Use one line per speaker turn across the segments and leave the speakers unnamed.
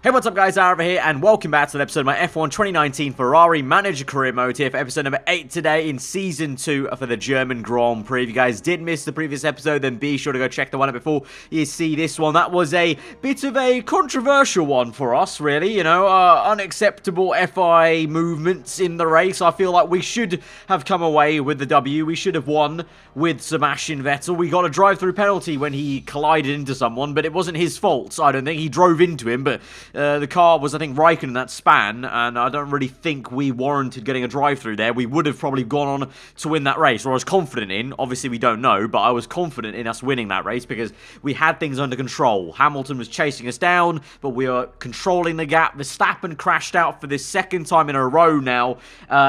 Hey, what's up guys, aarava here, and welcome back to an episode of my F1 2019 Ferrari Manager Career Mode here for episode number 8 today in Season 2 for the German Grand Prix. If you guys did miss the previous episode, then be sure to go check the one out before you see this one. That was a bit of a controversial one for us, really, you know, unacceptable FI movements in the race. I feel like we should have come away with the W. We should have won with Sebastian Vettel. We got a drive-through penalty when he collided into someone, but it wasn't his fault, I don't think. He drove into him, but the car was, I think, Raikkonen in that span, and I don't really think we warranted getting a drive-through there. We would have probably gone on to win that race, or I was confident in. Obviously, we don't know, but I was confident in us winning that race because we had things under control. Hamilton was chasing us down, but we were controlling the gap. Verstappen crashed out for the second time in a row now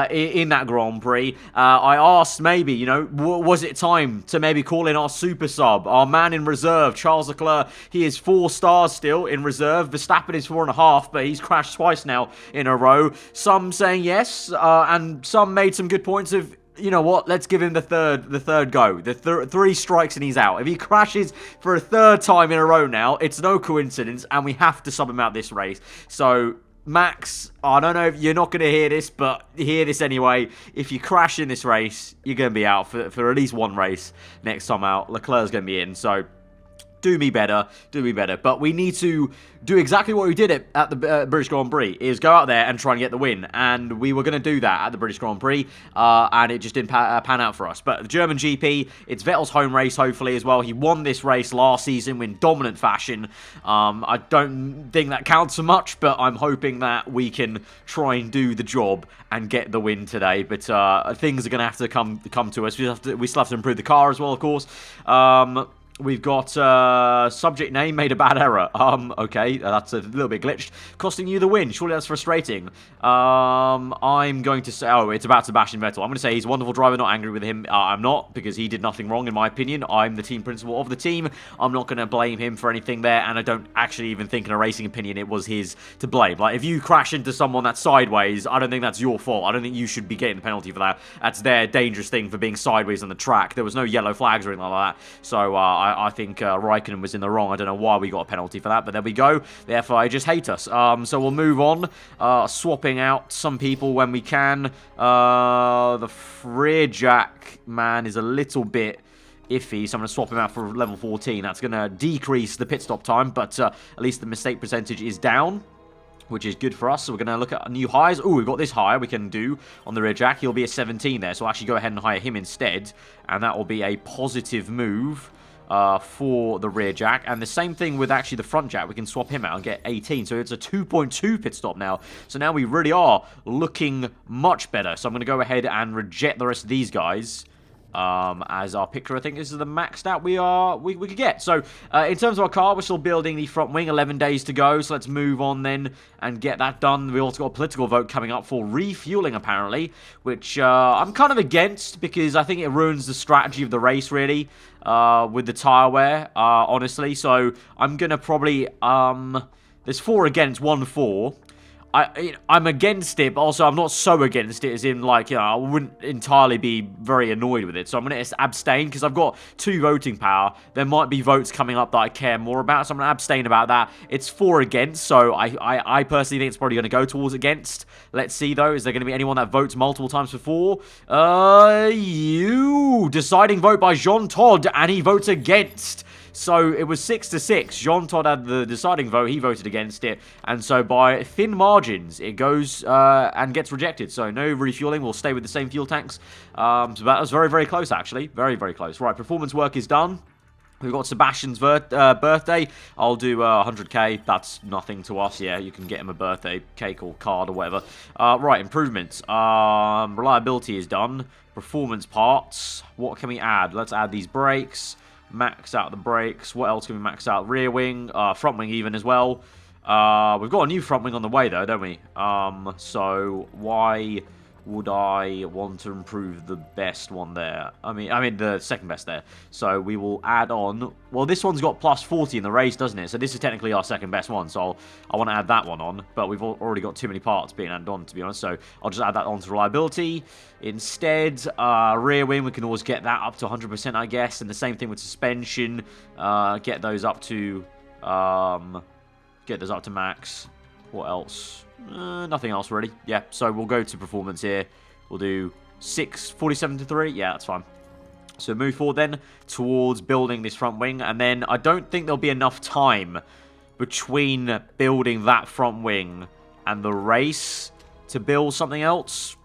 in that Grand Prix. I asked maybe, you know, was it time to maybe call in our super sub, our man in reserve, Charles Leclerc. He is 4 stars still in reserve. Verstappen is 4.5, but he's crashed twice now in a row. Some saying yes, and some made some good points of, you know what, let's give him the third go. The 3 strikes and he's out. If he crashes for a 3rd time in a row now, it's no coincidence, and we have to sub him out this race. So Max, I don't know if you're not going to hear this, but hear this anyway. If you crash in this race, you're going to be out for at least one race next time out. Leclerc's going to be in, so do me better. But we need to do exactly what we did at the British Grand Prix, is go out there and try and get the win. And we were going to do that at the British Grand Prix, and it just didn't pan out for us. But the German GP, it's Vettel's home race, hopefully, as well. He won this race last season in dominant fashion. I don't think that counts so much, but I'm hoping that we can try and do the job and get the win today. But things are going to have to come to us. We still have to improve the car as well, of course. We've got subject name made a bad error. Okay, that's a little bit glitched. Costing you the win. Surely that's frustrating. I'm going to say, oh, it's about Sebastian Vettel. I'm going to say he's a wonderful driver, not angry with him. I'm not, because he did nothing wrong in my opinion. I'm the team principal of the team. I'm not going to blame him for anything there, and I don't actually even think in a racing opinion it was his to blame. Like, if you crash into someone that's sideways, I don't think that's your fault. I don't think you should be getting the penalty for that. That's their dangerous thing for being sideways on the track. There was no yellow flags or anything like that. So, I think Raikkonen was in the wrong. I don't know why we got a penalty for that, but there we go. The FIA just hate us. So we'll move on, swapping out some people when we can. The rear jack man is a little bit iffy, so I'm going to swap him out for level 14. That's going to decrease the pit stop time, but at least the mistake percentage is down, which is good for us. So we're going to look at new highs. Oh, we've got this hire we can do on the rear jack. He'll be a 17 there, so I'll actually go ahead and hire him instead, and that will be a positive move for the rear jack. And the same thing with actually the front jack. We can swap him out and get 18, so it's a 2.2 pit stop now. So now we really are looking much better. So I'm going to go ahead and reject the rest of these guys as our picture. I think this is the maxed out we could get. So in terms of our car, we're still building the front wing. 11 days to go, so let's move on then and get that done. We also got a political vote coming up for refueling, apparently, which I'm kind of against, because I think it ruins the strategy of the race, really, with the tyre wear, honestly. So I'm gonna probably there's 4 against, 1 for. I'm against it, but also I'm not so against it, as in, like, you know, I wouldn't entirely be very annoyed with it. So I'm going to abstain, because I've got 2 voting power. There might be votes coming up that I care more about, so I'm going to abstain about that. It's 4 against, so I personally think it's probably going to go towards against. Let's see, though. Is there going to be anyone that votes multiple times before? Deciding vote by Jean Todt, and he votes against. So it was 6-6. Jean Todt had the deciding vote. He voted against it. And so by thin margins, it goes and gets rejected. So no refueling. We'll stay with the same fuel tanks. So that was very, very close, actually. Very, very close. Right, performance work is done. We've got Sebastian's birthday. I'll do 100k. That's nothing to us. Yeah, you can get him a birthday cake or card or whatever. Right, improvements. Reliability is done. Performance parts. What can we add? Let's add these brakes. Max out the brakes. What else can we max out? Rear wing, front wing even as well. We've got a new front wing on the way though, don't we? So why would I want to improve the best one there? I mean the second best there. So we will add on. Well, this one's got plus 40 in the race, doesn't it? So this is technically our second best one. So I want to add that one on. But we've already got too many parts being added on, to be honest. So I'll just add that on to reliability. Instead, rear wing, we can always get that up to 100%, I guess. And the same thing with suspension. Get those up to max. What else? Nothing else, really. Yeah, so we'll go to performance here. We'll do 647 to 3. Yeah, that's fine. So move forward then towards building this front wing. And then I don't think there'll be enough time between building that front wing and the race to build something else.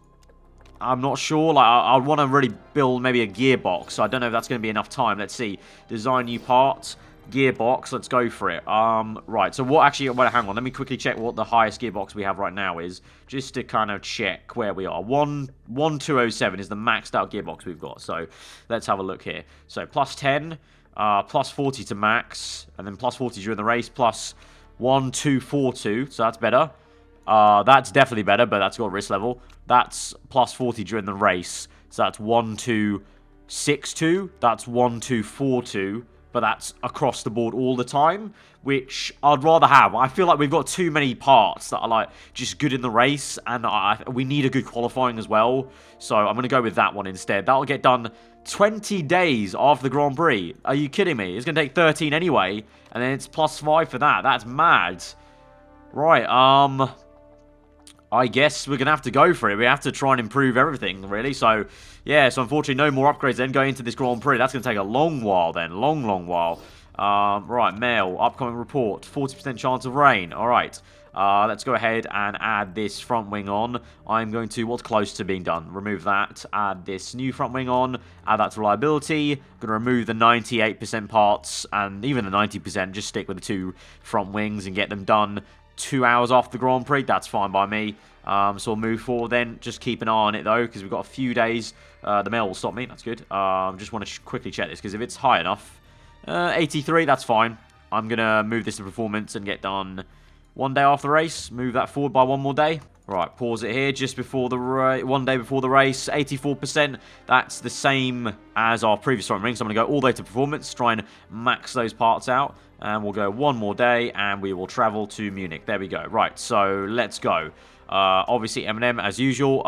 I'm not sure. Like, I want to really build maybe a gearbox. So I don't know if that's going to be enough time. Let's see. Design new parts. Gearbox. Let's go for it. Right. So what actually... Well, hang on. Let me quickly check what the highest gearbox we have right now is. Just to kind of check where we are. 1207 is the maxed out gearbox we've got. So let's have a look here. So plus 10. Plus 40 to max. And then plus 40 during the race. Plus 1242. So that's better. That's definitely better, but that's got risk level. That's plus 40 during the race. So that's 1262. That's 1242. But that's across the board all the time, which I'd rather have. I feel like we've got too many parts that are like just good in the race, and we need a good qualifying as well. So I'm going to go with that one instead. That'll get done 20 days after the Grand Prix. Are you kidding me? It's going to take 13 anyway, and then it's plus 5 for that. That's mad. Right, I guess we're going to have to go for it. We have to try and improve everything, really. So, yeah, so unfortunately, no more upgrades then going into this Grand Prix. That's going to take a long while then. Long while. Right, mail, upcoming report, 40% chance of rain. All right, let's go ahead and add this front wing on. I'm going to, what's close to being done? Remove that, add this new front wing on, add that to reliability. I'm going to remove the 98% parts and even the 90%. Just stick with the 2 front wings and get them done 2 hours after the Grand Prix. That's fine by me. So we'll move forward then. Just keep an eye on it though, because we've got a few days. The mail will stop me. That's good. Just want to quickly check this, because if it's high enough, 83, that's fine. I'm going to move this to performance and get done 1 day after the race. Move that forward by 1 more day. Right, pause it here just before the 1 day before the race. 84%. That's the same as our previous front ring. So I'm going to go all the way to performance, try and max those parts out. And we'll go 1 more day, and we will travel to Munich. There we go. Right, so let's go. Obviously, M&M, as usual.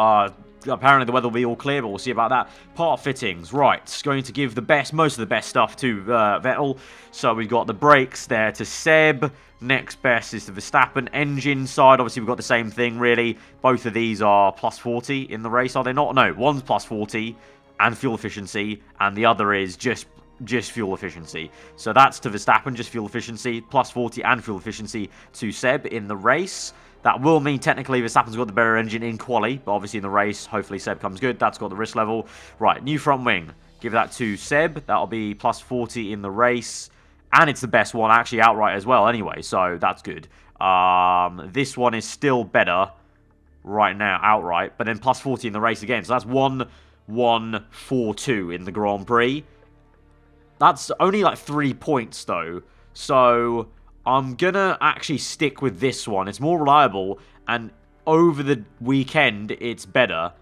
Apparently, the weather will be all clear, but we'll see about that. Part fittings. Right, it's going to give the best, most of the best stuff to Vettel. So we've got the brakes there to Seb. Next best is the Verstappen. Engine side, obviously, we've got the same thing, really. Both of these are plus 40 in the race, are they not? No, one's plus 40 and fuel efficiency, and the other is just fuel efficiency. So that's to Verstappen, just fuel efficiency, plus 40 and fuel efficiency to Seb in the race. That will mean technically Verstappen's got the better engine in quali, but obviously in the race, hopefully Seb comes good. That's got the risk level. Right, new front wing. Give that to Seb. That'll be plus 40 in the race. And it's the best one actually outright as well anyway, so that's good. This one is still better right now outright, but then plus 40 in the race again. So that's 1-1-4-2 in the Grand Prix. That's only like 3 points though, so I'm gonna actually stick with this one. It's more reliable, and over the weekend it's better.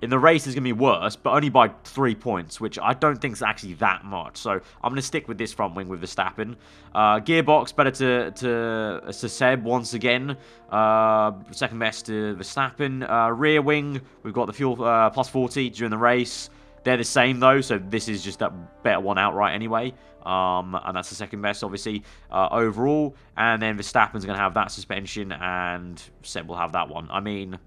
In the race, it's going to be worse, but only by 3 points, which I don't think is actually that much. So I'm going to stick with this front wing with Verstappen. Gearbox, better to Seb once again. Second best to Verstappen. Rear wing, we've got the fuel plus 40 during the race. They're the same, though, so this is just that better one outright anyway. And that's the second best, obviously, overall. And then Verstappen's going to have that suspension, and Seb will have that one. I mean...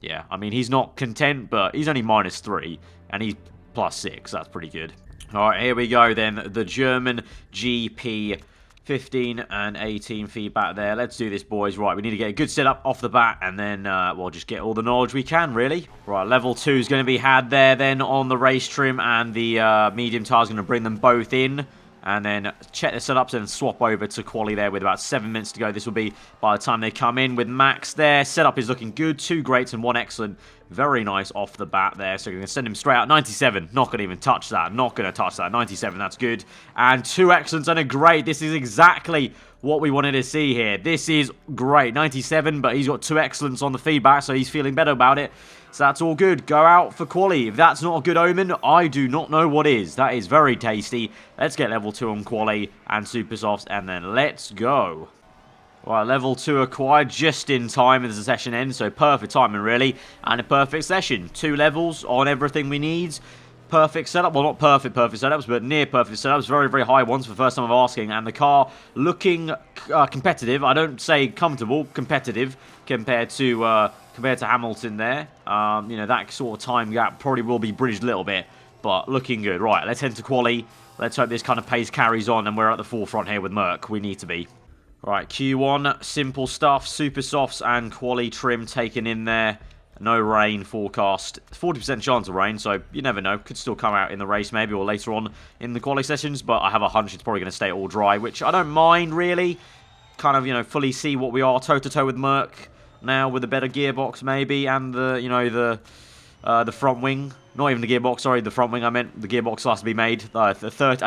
yeah, I mean, he's not content, but he's only -3, and he's plus 6. That's pretty good. All right, here we go then. The German GP 15 and 18 feedback there. Let's do this, boys. Right, we need to get a good setup off the bat, and then, well, just get all the knowledge we can, really. Right, level 2 is going to be had there then on the race trim, and the medium tire is going to bring them both in. And then check the setups and swap over to quali there with about 7 minutes to go. This will be by the time they come in with Max there. Setup is looking good. 2 greats and 1 excellent. Very nice off the bat there. So we're going to send him straight out. 97. Not going to even touch that. Not going to touch that. 97. That's good. And 2 excellents and a great. This is exactly what we wanted to see here. This is great. 97, but he's got 2 excellents on the feedback, so he's feeling better about it. So that's all good. Go out for quali. If that's not a good omen, I do not know what is. That is very tasty. Let's get level 2 on quali and super softs, and then let's go. Right, level 2 acquired just in time as the session ends, so perfect timing really, and a perfect session. 2 levels on everything we need. perfect setup. Well, not perfect setups, but near perfect setups. Very, very high ones for the first time of asking. And the car looking competitive. I don't say comfortable, competitive compared to Hamilton there. You know, that sort of time gap probably will be bridged a little bit, but looking good. Right, let's head to quali. Let's hope this kind of pace carries on and we're at the forefront here with Merc. We need to be. Right, Q1, simple stuff, super softs and quali trim taken in there. No rain forecast. 40% chance of rain, so you never know. Could still come out in the race maybe or later on in the quali sessions, but I have a hunch it's probably going to stay all dry, which I don't mind really. Kind of, you know, fully see what we are toe-to-toe with Merc now with a better gearbox maybe and the, you know, the front wing. Not even the gearbox, sorry, the front wing I meant. The gearbox has to be made. I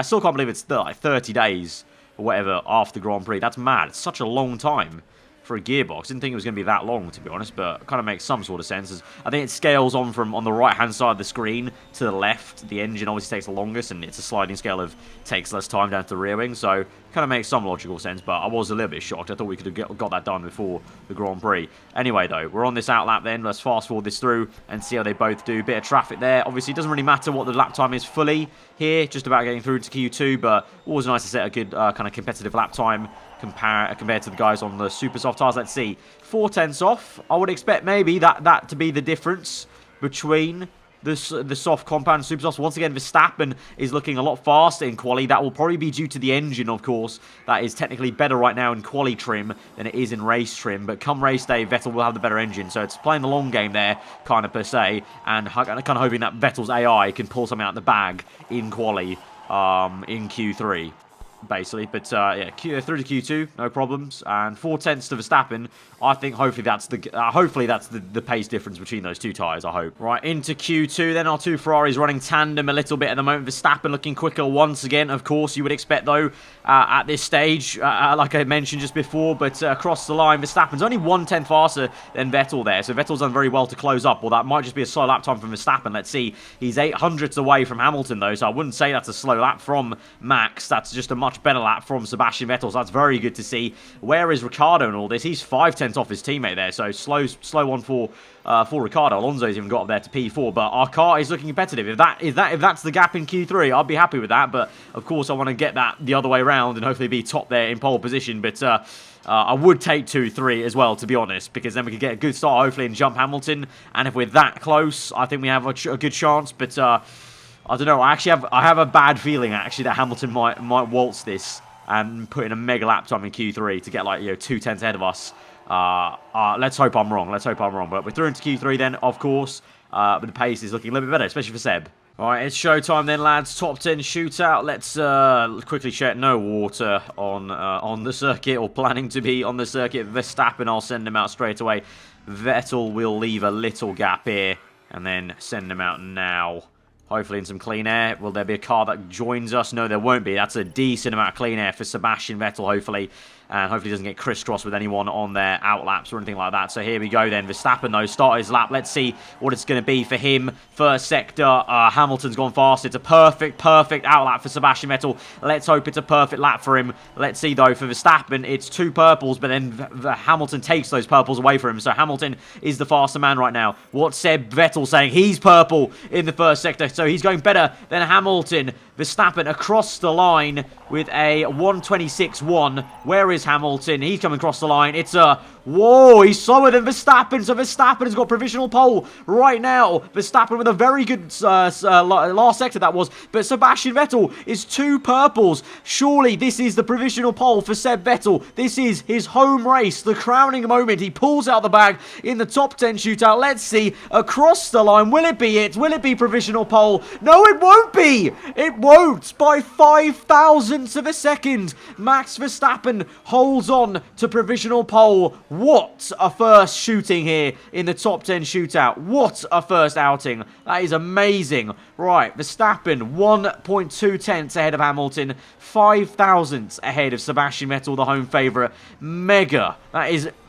still can't believe it's like 30 days or whatever after the Grand Prix. That's mad. It's such a long time for a gearbox. Didn't think it was going to be that long, to be honest, but it kind of makes some sort of sense. I think it scales on from on the right-hand side of the screen to the left. The engine obviously takes the longest, and it's a sliding scale of takes less time down to the rear wing, so kind of makes some logical sense, but I was a little bit shocked. I thought we could have got that done before the Grand Prix. Anyway, though, we're on this outlap then. Let's fast forward this through and see how they both do. Bit of traffic there. Obviously, it doesn't really matter what the lap time is fully here, just about getting through to Q2, but always nice to set a good kind of competitive lap time compared to the guys on the super soft tires. Let's see. 4/10 off. I would expect maybe that to be the difference between the soft compound and super soft. Once again, Verstappen is looking a lot faster in quali. That will probably be due to the engine, of course. That is technically better right now in quali trim than it is in race trim. But come race day, Vettel will have the better engine. So it's playing the long game there, kind of per se. And kind of hoping that Vettel's AI can pull something out of the bag in quali in Q3. Basically, but yeah, through to Q2, no problems, and 4/10 to Verstappen. I think hopefully that's the pace difference between those two tyres. I hope. Right, into Q2, then our two Ferraris running tandem a little bit at the moment. Verstappen looking quicker once again. Of course, you would expect though at this stage, like I mentioned just before, but across the line, Verstappen's only 1/10 faster than Vettel there, so Vettel's done very well to close up. Well, that might just be a slow lap time from Verstappen. Let's see, he's 800ths away from Hamilton though, so I wouldn't say that's a slow lap from Max. That's just a much better lap from Sebastian Vettel, so that's very good to see. Where is Ricciardo in all this? He's 5/10 off his teammate there, so slow one for Ricciardo. Alonso's even got up there to P4, but our car is looking competitive. If that's the gap in Q3, I'll be happy with that, but of course I want to get that the other way around and hopefully be top there in pole position, but I would take 2-3 as well, to be honest, because then we could get a good start hopefully and jump Hamilton, and if we're that close, I think we have a good chance, but I don't know. I have a bad feeling actually that Hamilton might waltz this and put in a mega lap time in Q3 to get like 2/10 ahead of us. Let's hope I'm wrong. But we're through into Q3 then, of course. But the pace is looking a little bit better, especially for Seb. All right, it's showtime then, lads. Top 10 shootout. Let's quickly check. No water on the circuit, or planning to be on the circuit. Verstappen, I'll send him out straight away. Vettel will leave a little gap here and then send him out now. Hopefully in some clean air. Will there be a car that joins us? No, there won't be. That's a decent amount of clean air for Sebastian Vettel, hopefully. And hopefully doesn't get crisscrossed with anyone on their outlaps or anything like that. So here we go then. Verstappen, though, start his lap. Let's see what it's going to be for him. First sector, Hamilton's gone fast. It's a perfect outlap for Sebastian Vettel. Let's hope it's a perfect lap for him. Let's see, though, for Verstappen, it's 2 purples, but then Hamilton takes those purples away from him. So Hamilton is the faster man right now. What's Seb Vettel saying? He's purple in the first sector, so he's going better than Hamilton. Verstappen across the line with a 1:26.1. Where is Hamilton? He's coming across the line. It's a... Whoa, he's slower than Verstappen. So Verstappen has got provisional pole right now. Verstappen with a very good last sector that was. But Sebastian Vettel is 2 purples. Surely this is the provisional pole for Seb Vettel. This is his home race, the crowning moment. He pulls out the bag in the top 10 shootout. Let's see, across the line. Will it be it? Will it be provisional pole? No, it won't be. It won't. By 5 thousandths of a second, Max Verstappen holds on to provisional pole. What a first shooting here in the top 10 shootout. What a first outing. That is amazing. Right, Verstappen 1.2 tenths ahead of Hamilton, 5 thousandths ahead of Sebastian Vettel, the home favourite. Mega.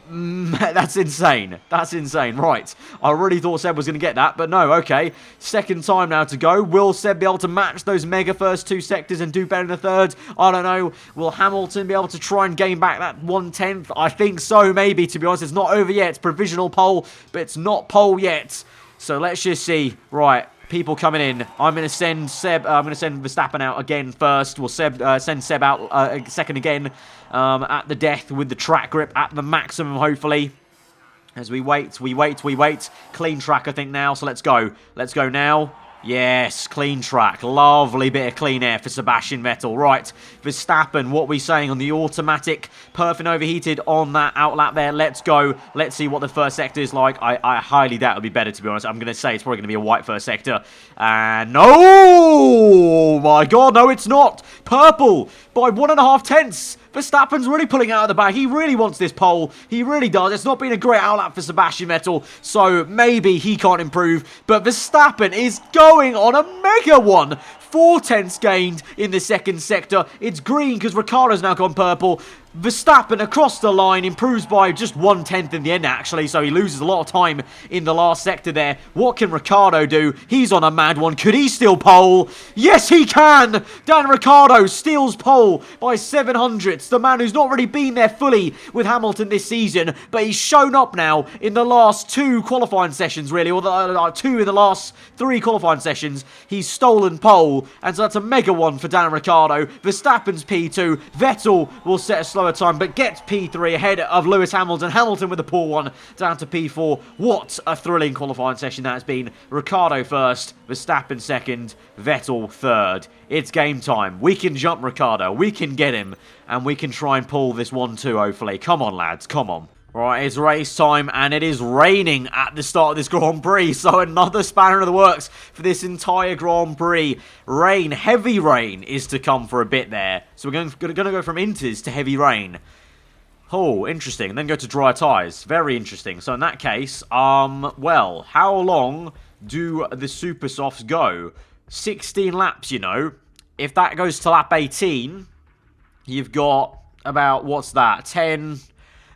That's insane. That's insane. Right. I really thought Seb was going to get that, but no. Okay. Second time now to go. Will Seb be able to match those mega first 2 sectors and do better in the third? I don't know. Will Hamilton be able to try and gain back that 1/10? I think so, maybe, to be honest. It's not over yet. It's provisional pole, but it's not pole yet. So let's just see. Right. People coming in. I'm going to send I'm going to send Verstappen out again first. We'll send Seb out second again at the death with the track grip at the maximum, hopefully. As we wait. Clean track, I think, now. So let's go. Let's go now. Yes, clean track. Lovely bit of clean air for Sebastian Vettel. Right, Verstappen, what are we saying on the automatic? Perfect overheated on that outlap there. Let's go. Let's see what the first sector is like. I highly doubt it'll be better, to be honest. I'm going to say it's probably going to be a white first sector. And no! My God, no, it's not. Purple by 1.5 tenths. Verstappen's really pulling out of the bag. He really wants this pole. He really does. It's not been a great outlap for Sebastian Vettel, so maybe he can't improve. But Verstappen is going on a mega one. 4 tenths gained in the second sector. It's green because Ricciardo's now gone purple. Verstappen across the line improves by just 1/10 in the end, actually, so he loses a lot of time in the last sector there. What can Ricciardo do? He's on a mad one. Could he steal pole? Yes, he can! Dan Ricciardo steals pole by 700ths. The man who's not really been there fully with Hamilton this season, but he's shown up now in the last 2 qualifying sessions, really, or 2 in the last 3 qualifying sessions. He's stolen pole, and so that's a mega one for Dan Ricciardo. Verstappen's P2. Vettel will set a slower time, but gets P3 ahead of Lewis Hamilton. Hamilton with a poor one down to P4. What a thrilling qualifying session that has been. Ricciardo first, Verstappen second, Vettel third. It's game time. We can jump Ricciardo. We can get him, and we can try and pull this 1-2, hopefully. Come on, lads. Come on. Right, it's race time, and it is raining at the start of this Grand Prix, so another spanner in the works for this entire Grand Prix. Rain, heavy rain, is to come for a bit there. So we're going to go from inters to heavy rain. Oh, interesting. And then go to dry tyres. Very interesting. So in that case, well, how long do the super softs go? 16 laps, you know. If that goes to lap 18, you've got about, what's that,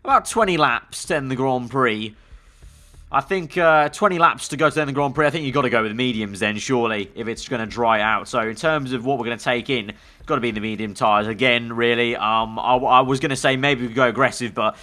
about 20 laps to end the Grand Prix. I think 20 laps to go to end the Grand Prix. I think you've got to go with the mediums then, surely, if it's going to dry out. So in terms of what we're going to take in, it's got to be the medium tyres again, really. I was going to say maybe we could go aggressive, but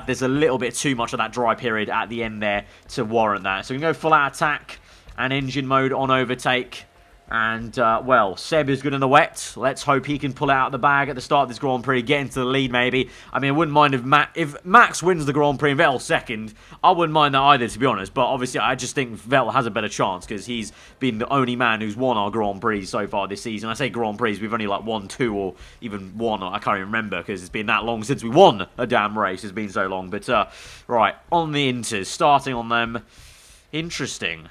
there's a little bit too much of that dry period at the end there to warrant that. So we can go full out attack and engine mode on overtake. And, well, Seb is good in the wet. Let's hope he can pull it out of the bag at the start of this Grand Prix, get into the lead, maybe. I mean, I wouldn't mind if Max wins the Grand Prix and Vettel second. I wouldn't mind that either, to be honest. But, obviously, I just think Vettel has a better chance because he's been the only man who's won our Grand Prix so far this season. I say Grand Prix, we've only, like, won 2 or even 1. I can't even remember because it's been that long since we won a damn race. It's been so long. But, right, on the Inters, starting on them. Interesting.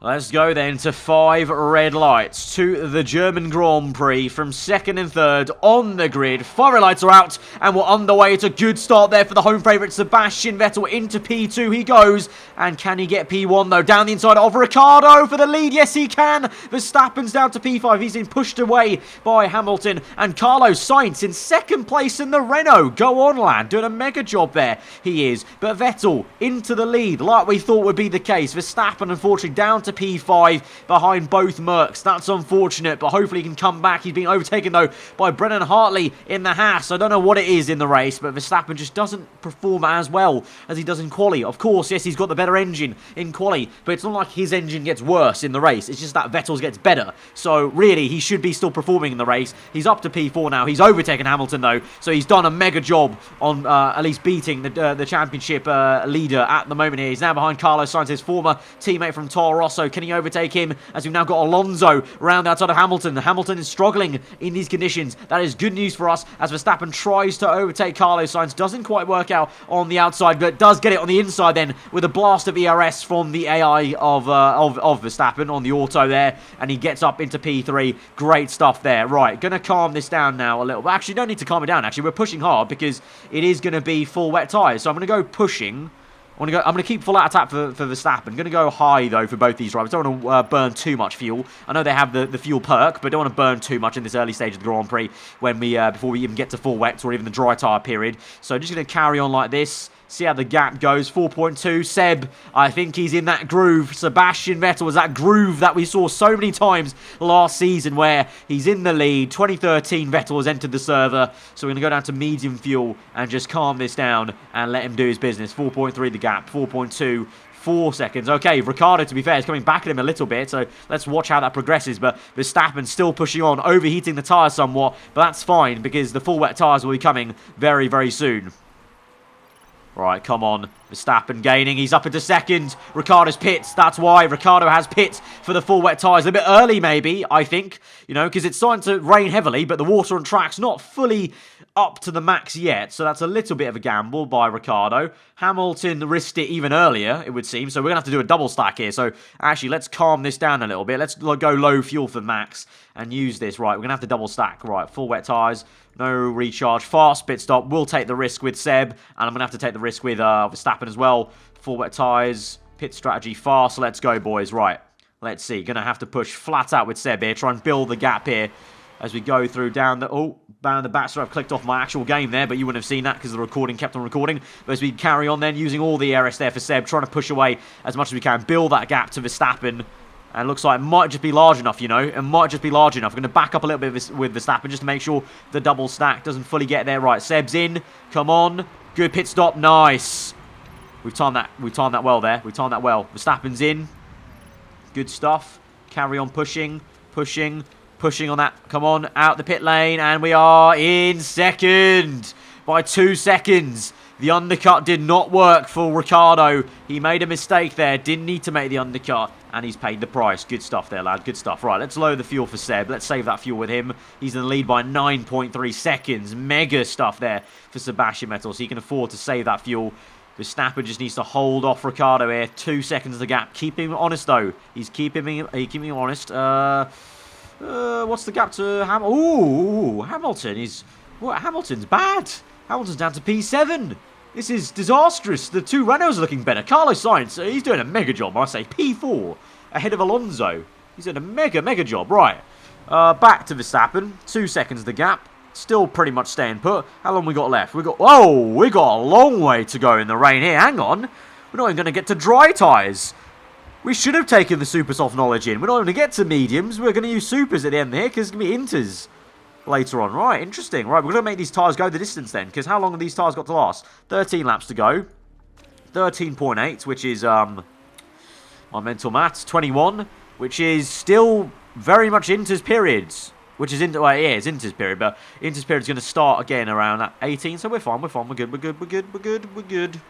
Let's go then to 5 red lights to the German Grand Prix from 2nd and 3rd on the grid. 5 red lights are out and we're underway. It's a good start there for the home favourite Sebastian Vettel into P2. He goes, and can he get P1 though? Down the inside of Ricciardo for the lead. Yes, he can. Verstappen's down to P5. He's been pushed away by Hamilton, and Carlos Sainz in 2nd place in the Renault. Go on, lad, doing a mega job there. He is, but Vettel into the lead like we thought would be the case. Verstappen unfortunately down to P5 behind both Mercs. That's unfortunate, but hopefully he can come back. He's being overtaken, though, by Brennan Hartley in the Haas. I don't know what it is in the race, but Verstappen just doesn't perform as well as he does in quali. Of course, yes, he's got the better engine in quali, but it's not like his engine gets worse in the race. It's just that Vettel's gets better. So, really, he should be still performing in the race. He's up to P4 now. He's overtaken Hamilton, though, so he's done a mega job on at least beating the championship leader at the moment here. He's now behind Carlos Sainz, his former teammate from Toro Rosso. Can he overtake him, as we've now got Alonso round outside of Hamilton? Hamilton is struggling in these conditions. That is good news for us as Verstappen tries to overtake Carlos Sainz. Doesn't quite work out on the outside, but does get it on the inside then with a blast of ERS from the AI of Verstappen on the auto there, and he gets up into P3. Great stuff there. Right, gonna calm this down now a little. But actually, don't need to calm it down. Actually, we're pushing hard because it is going to be full wet tyres. So I'm going to go pushing. I'm going to keep full out attack for Verstappen. I'm going to go high, though, for both these drivers. Don't want to burn too much fuel. I know they have the fuel perk, but don't want to burn too much in this early stage of the Grand Prix when before we even get to full wets or even the dry tyre period. So just going to carry on like this. See how the gap goes. 4.2. Seb, I think he's in that groove. Sebastian Vettel was that groove that we saw so many times last season where he's in the lead. 2013 Vettel has entered the server. So we're going to go down to medium fuel and just calm this down and let him do his business. 4.3 the gap. 4.2. 4 seconds. Okay, Ricciardo, to be fair, is coming back at him a little bit, so let's watch how that progresses. But Verstappen still pushing on, overheating the tyres somewhat, but that's fine because the full wet tyres will be coming very, very soon. Right, come on. Verstappen gaining. He's up into second. Ricciardo's pits. That's why Ricciardo has pits for the full wet tyres. A bit early, maybe, I think. You know, because it's starting to rain heavily, but the water on track's not fully up to the max yet. So that's a little bit of a gamble by Ricciardo. Hamilton risked it even earlier, it would seem. So we're going to have to do a double stack here. So actually, let's calm this down a little bit. Let's go low fuel for Max and use this. Right, we're going to have to double stack. Right, full wet tyres. No recharge. Fast pit stop. We'll take the risk with Seb. And I'm going to have to take the risk with Verstappen as well. Full wet tyres. Pit strategy fast. Let's go, boys. Right. Let's see. Going to have to push flat out with Seb here. Try and build the gap here as we go through down the... Oh, down the back. So I've clicked off my actual game there, but you wouldn't have seen that because the recording kept on recording. But as we carry on then, using all the RS there for Seb, trying to push away as much as we can. Build that gap to Verstappen. And it looks like it might just be large enough, you know. It might just be large enough. We're going to back up a little bit with Verstappen just to make sure the double stack doesn't fully get there. Right, Seb's in. Come on. Good pit stop. Nice. We've timed that well there. We've timed that well. Verstappen's in. Good stuff. Carry on pushing. Pushing on that. Come on. Out the pit lane. And we are in second by 2 seconds. The undercut did not work for Ricciardo. He made a mistake there. Didn't need to make the undercut. And he's paid the price. Good stuff there, lad. Good stuff. Right, let's lower the fuel for Seb. Let's save that fuel with him. He's in the lead by 9.3 seconds. Mega stuff there for Sebastian Vettel. So he can afford to save that fuel. Verstappen just needs to hold off Ricciardo here. 2 seconds the gap. Keep him honest, though. He's keeping him honest. What's the gap to Hamilton? Ooh, Hamilton is... What? Hamilton's bad. Hamilton's down to P7. This is disastrous. The two Renaults are looking better. Carlos Sainz, he's doing a mega job, I say. P4 ahead of Alonso. He's doing a mega job. Right. Back to Verstappen. 2 seconds the gap. Still pretty much staying put. How long we got left? We got a long way to go in the rain here. Hang on. We're not even going to get to dry tyres. We should have taken the super soft knowledge in. We're not going to get to mediums. We're going to use supers at the end here because it's going to be inters later on. Right, interesting. Right, we're going to make these tyres go the distance then, because how long have these tyres got to last? 13 laps to go. 13.8, which is, my mental maths. 21, which is still very much Inter's periods. Which is, well, yeah, it's Inter's period, but Inter's period is going to start again around at 18, so we're fine, we're good.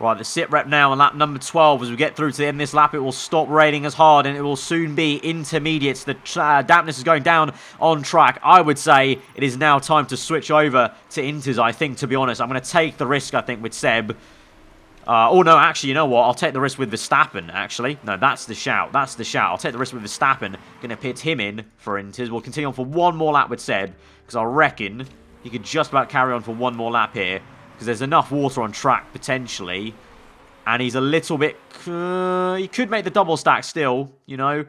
Right, the sit rep now on lap number 12. As we get through to the end of this lap, it will stop raining as hard and it will soon be intermediates. The dampness is going down on track. I would say it is now time to switch over to inters, I think, to be honest. I'm going to take the risk, I think, with Seb. Oh, no, actually, you know what? I'll take the risk with Verstappen, actually. No, that's the shout. That's the shout. I'll take the risk with Verstappen. Going to pit him in for inters. We'll continue on for one more lap with Seb, because I reckon he could just about carry on for one more lap here. Because there's enough water on track, potentially. And he's a little bit... he could make the double stack still, you know.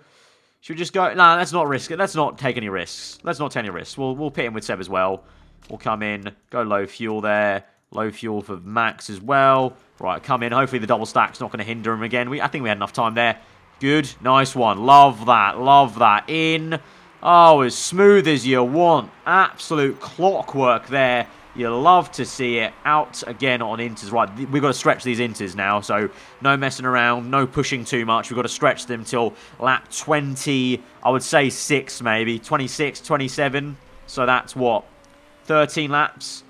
Should we just go... Nah, let's not risk it. Let's not take any risks. Let's not take any risks. We'll pit him with Seb as well. We'll come in. Go low fuel there. Low fuel for Max as well. Right, come in. Hopefully the double stack's not going to hinder him again. I think we had enough time there. Good. Nice one. Love that. Love that. In. Oh, as smooth as you want. Absolute clockwork there. You love to see it. Out again on inters. Right, we've got to stretch these inters now. So, no messing around. No pushing too much. We've got to stretch them till lap 20. I would say 6 maybe. 26, 27. So, that's what? 13 laps.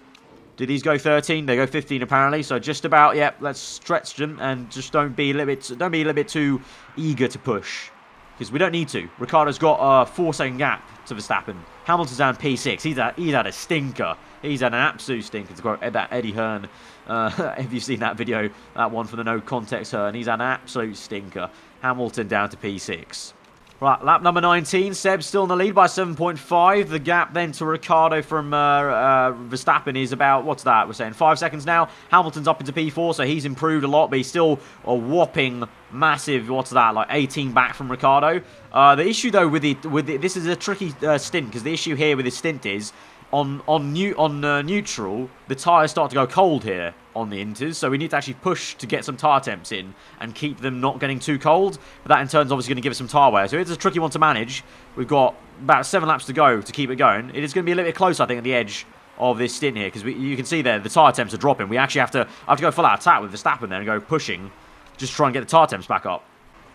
Did these go 13? They go 15 apparently. So, just about, yep. Let's stretch them. And just don't be a little bit too eager to push. Because we don't need to. Ricciardo's got a 4-second gap to Verstappen. Hamilton's down P6. He's had a stinker. He's had an absolute stinker to quote that Eddie Hearn. If you've seen that video, that one for the no context Hearn. He's had an absolute stinker. Hamilton down to P6. Right, lap number 19. Seb's still in the lead by 7.5. The gap then to Ricciardo from Verstappen is about, what's that? We're saying 5 seconds now. Hamilton's up into P4, so he's improved a lot, but he's still a whopping massive, what's that, like 18 back from Ricciardo. The issue, though, with this is a tricky stint, because the issue here with his stint is on neutral, the tyres start to go cold here on the inters, so we need to actually push to get some tyre temps in and keep them not getting too cold. But that in turn is obviously going to give us some tyre wear, so it's a tricky one to manage. We've got about 7 laps to go to keep it going. It is going to be a little bit close, I think, at the edge of this stint here, because you can see there the tyre temps are dropping. We actually have to go full out attack with Verstappen there and go pushing, just try and get the tyre temps back up.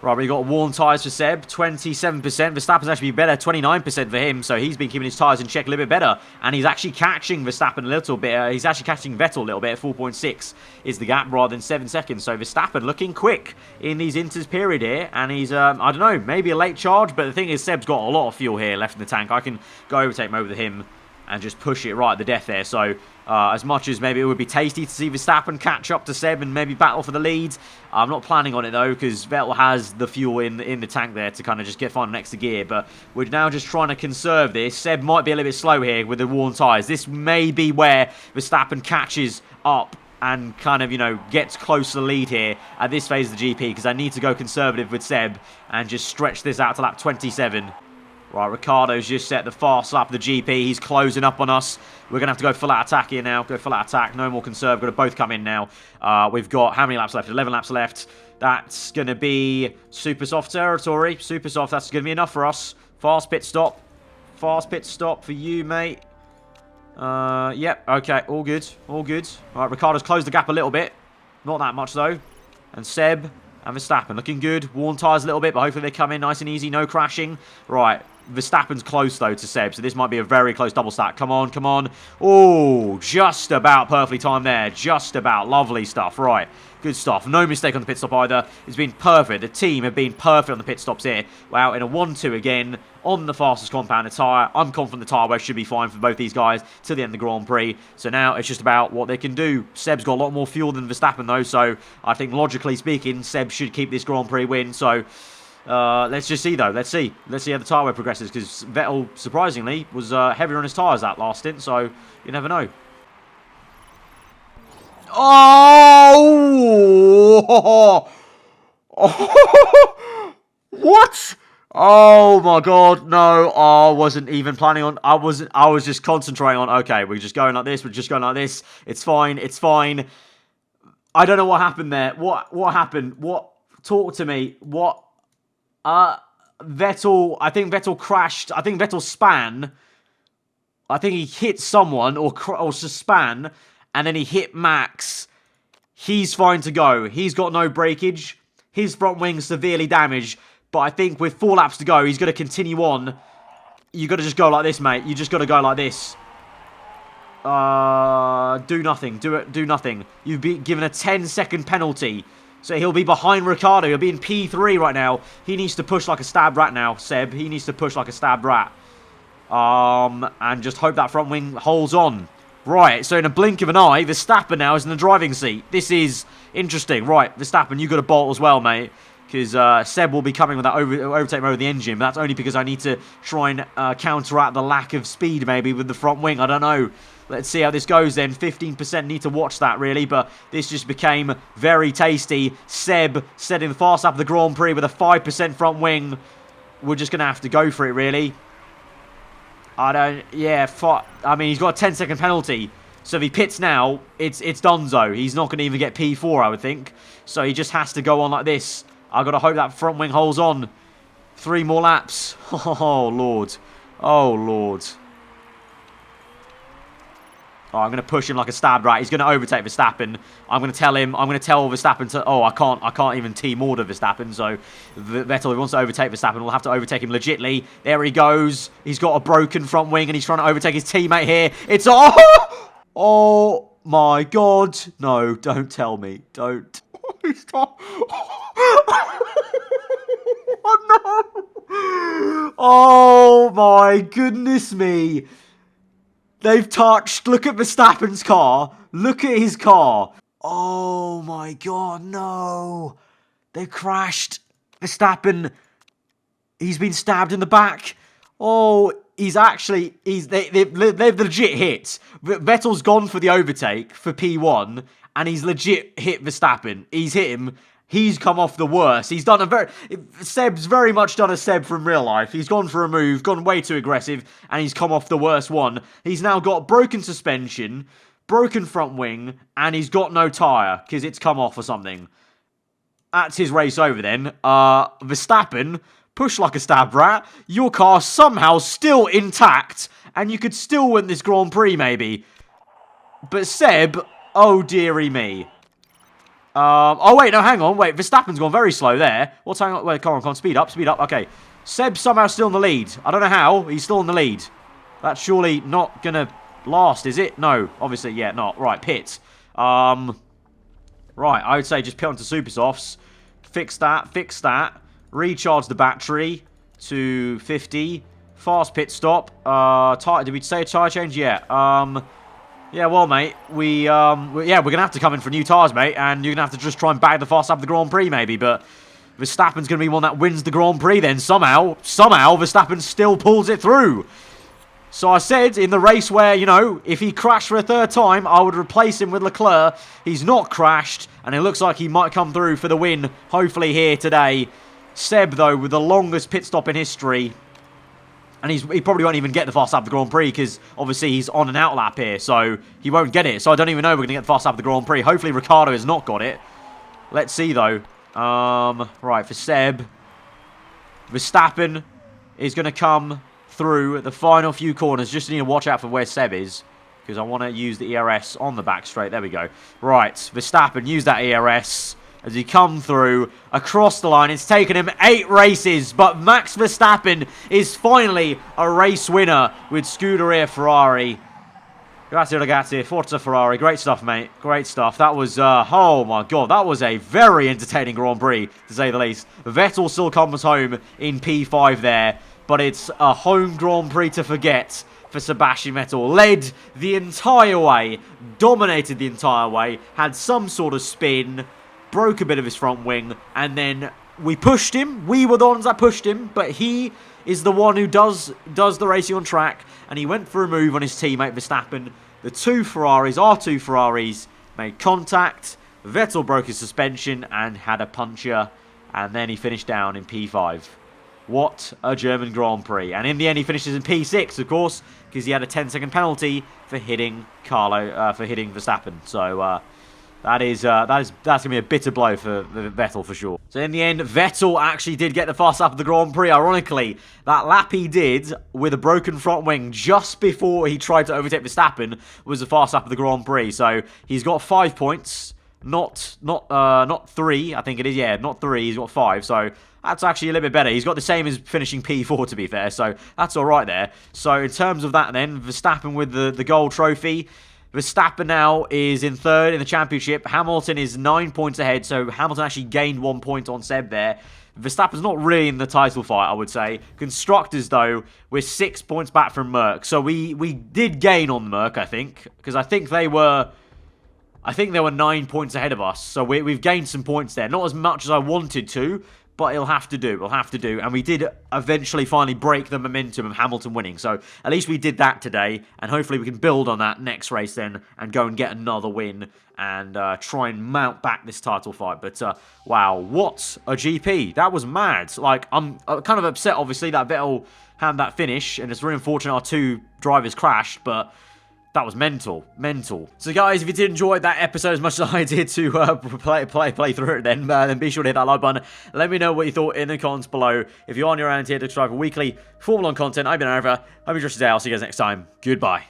Right, we've got worn tyres for Seb, 27%. Verstappen's actually better, 29% for him, so he's been keeping his tyres in check a little bit better. And he's actually catching Verstappen a little bit. He's actually catching Vettel a little bit at 4.6 is the gap rather than 7 seconds. So Verstappen looking quick in these inters period here. And he's, I don't know, maybe a late charge. But the thing is, Seb's got a lot of fuel here left in the tank. I can go overtake mode with him and just push it right at the death there. So as much as maybe it would be tasty to see Verstappen catch up to Seb and maybe battle for the lead, I'm not planning on it though, because Vettel has the fuel in the tank there to kind of just get final next to gear. But we're now just trying to conserve this. Seb might be a little bit slow here with the worn tyres. This may be where Verstappen catches up and kind of, you know, gets close to the lead here at this phase of the GP, because I need to go conservative with Seb and just stretch this out to lap 27. Right, Ricciardo's just set the fast lap of the GP. He's closing up on us. We're going to have to go full out attack here now. Go full out attack. No more conserve. Got to both come in now. We've got how many laps left? 11 laps left. That's going to be super soft territory. Super soft. That's going to be enough for us. Fast pit stop. Fast pit stop for you, mate. Yep. Okay. All good. All good. All right, Ricciardo's closed the gap a little bit. Not that much, though. And Seb and Verstappen looking good. Worn tyres a little bit, but hopefully they come in nice and easy. No crashing. Right. Verstappen's close, though, to Seb, so this might be a very close double stack. Come on, come on. Oh, just about perfectly timed there. Just about. Lovely stuff. Right. Good stuff. No mistake on the pit stop either. It's been perfect. The team have been perfect on the pit stops here. Wow, in a 1-2 again on the fastest compounded tyre. I'm confident the tyre wear should be fine for both these guys till the end of the Grand Prix. So now it's just about what they can do. Seb's got a lot more fuel than Verstappen, though, so I think logically speaking, Seb should keep this Grand Prix win. So let's just see, though. Let's see how the tyre wear progresses, because Vettel, surprisingly, was heavier on his tyres that last stint, so you never know. Oh! What? Oh my god, no, I wasn't even planning on, I was just concentrating on, okay, we're just going like this, it's fine, I don't know what happened there, what happened, talk to me, Vettel, I think Vettel crashed, I think Vettel span, I think he hit someone, or span, and then he hit Max. He's fine to go. He's got no breakage. His front wing's severely damaged. But I think with 4 laps to go, he's going to continue on. You got to just go like this, mate. You just got to go like this. Do nothing. Do nothing. You've been given a 10-second penalty. So he'll be behind Ricciardo. He'll be in P3 right now. He needs to push like a stabbed rat now, Seb. He needs to push like a stabbed rat. And just hope that front wing holds on. Right, so in a blink of an eye, Verstappen now is in the driving seat. This is interesting. Right, Verstappen, you got a bolt as well, mate. Because Seb will be coming with that overtake mode of the engine. But that's only because I need to try and counteract the lack of speed, maybe, with the front wing. I don't know. Let's see how this goes then. 15% need to watch that, really. But this just became very tasty. Seb setting the fast lap of the Grand Prix with a 5% front wing. We're just going to have to go for it, really. I mean, he's got a 10-second penalty. So if he pits now, it's donezo. He's not going to even get P4, I would think. So he just has to go on like this. I've got to hope that front wing holds on. 3 more laps. Oh, Lord. Oh, Lord. Oh, I'm going to push him like a stabbed rat. He's going to overtake Verstappen. I'm going to tell Verstappen to... Oh, I can't even team order Verstappen. So Vettel, if he wants to overtake Verstappen, will have to overtake him legitly. There he goes. He's got a broken front wing and he's trying to overtake his teammate here. It's... Oh my God. No, don't tell me. Don't. Stop. Oh, no. Oh my goodness me. They've touched. Look at Verstappen's car. Look at his car. Oh my God, no. They crashed. Verstappen, he's been stabbed in the back. Oh, they've legit hit. Vettel's gone for the overtake for P1, and he's legit hit Verstappen. He's hit him, He's come off the worst. He's done Seb's very much done a Seb from real life. He's gone for a move, gone way too aggressive, and he's come off the worst one. He's now got broken suspension, broken front wing, and he's got no tyre, because it's come off or something. That's his race over then. Verstappen, push like a stab rat. Your car somehow still intact, and you could still win this Grand Prix, maybe. But Seb, oh dearie me. Oh, wait, no, hang on. Wait, Verstappen's gone very slow there. What's hang on? Wait, come on, speed up, speed up. Okay. Seb's somehow still in the lead. I don't know how. He's still in the lead. That's surely not going to last, is it? No, obviously, yeah, not. Right, pit. Right, I would say just pit onto super softs. Fix that. Recharge the battery to 50. Fast pit stop. Did we say a tyre change? Yeah. Yeah, well, mate, we're going to have to come in for new tyres, mate, and you're going to have to just try and bag the fast up the Grand Prix, maybe, but Verstappen's going to be one that wins the Grand Prix then, somehow, Verstappen still pulls it through. So I said in the race where, you know, if he crashed for a third time, I would replace him with Leclerc. He's not crashed, and it looks like he might come through for the win, hopefully here today. Seb, though, with the longest pit stop in history. And he probably won't even get the fast lap of the Grand Prix because obviously he's on an out lap here, so he won't get it. So I don't even know we're going to get the fast lap of the Grand Prix. Hopefully Ricciardo has not got it. Let's see though. Right, for Seb, Verstappen is going to come through the final few corners. Just need to watch out for where Seb is because I want to use the ERS on the back straight. There we go. Right, Verstappen, use that ERS. As he come through across the line. It's taken him 8 races, but Max Verstappen is finally a race winner with Scuderia Ferrari. Grazie ragazzi, Forza Ferrari. Great stuff, mate. Great stuff. That was, oh my god, that was a very entertaining Grand Prix, to say the least. Vettel still comes home in P5 there, but it's a home Grand Prix to forget for Sebastian Vettel. Led the entire way, dominated the entire way, had some sort of spin, broke a bit of his front wing, and then we pushed him. We were the ones that pushed him, but he is the one who does the racing on track, and he went for a move on his teammate Verstappen. The our two Ferraris, made contact. Vettel broke his suspension and had a puncture, and then he finished down in P5. What a German Grand Prix. And in the end, he finishes in P6, of course, because he had a 10-second penalty for hitting Verstappen. So, that's going to be a bitter blow for Vettel for sure. So in the end, Vettel actually did get the fast lap of the Grand Prix. Ironically, that lap he did with a broken front wing just before he tried to overtake Verstappen was the fast lap of the Grand Prix. So he's got 5 points, not 3. I think it is. Yeah, not 3. He's got 5. So that's actually a little bit better. He's got the same as finishing P4 to be fair. So that's all right there. So in terms of that, then Verstappen with the gold trophy. Verstappen now is in 3rd in the championship. Hamilton is 9 points ahead, so Hamilton actually gained 1 point on Seb there. Verstappen's not really in the title fight, I would say. Constructors, though, we're 6 points back from Merc. So we did gain on Merc, I think, because I think they were 9 points ahead of us. So we've gained some points there. Not as much as I wanted to, but it'll have to do. It'll have to do. And we did eventually finally break the momentum of Hamilton winning. So at least we did that today. And hopefully we can build on that next race then and go and get another win and try and mount back this title fight. But wow, what a GP. That was mad. Like, I'm kind of upset, obviously, that Vettel had that finish. And it's really unfortunate our 2 drivers crashed. But that was mental. So guys, if you did enjoy that episode as much as I did to play through it, then be sure to hit that like button. Let me know what you thought in the comments below. If you're on your own here to subscribe for weekly Formula 1 content, I've been over. I've been Josh today. I'll see you guys next time. Goodbye.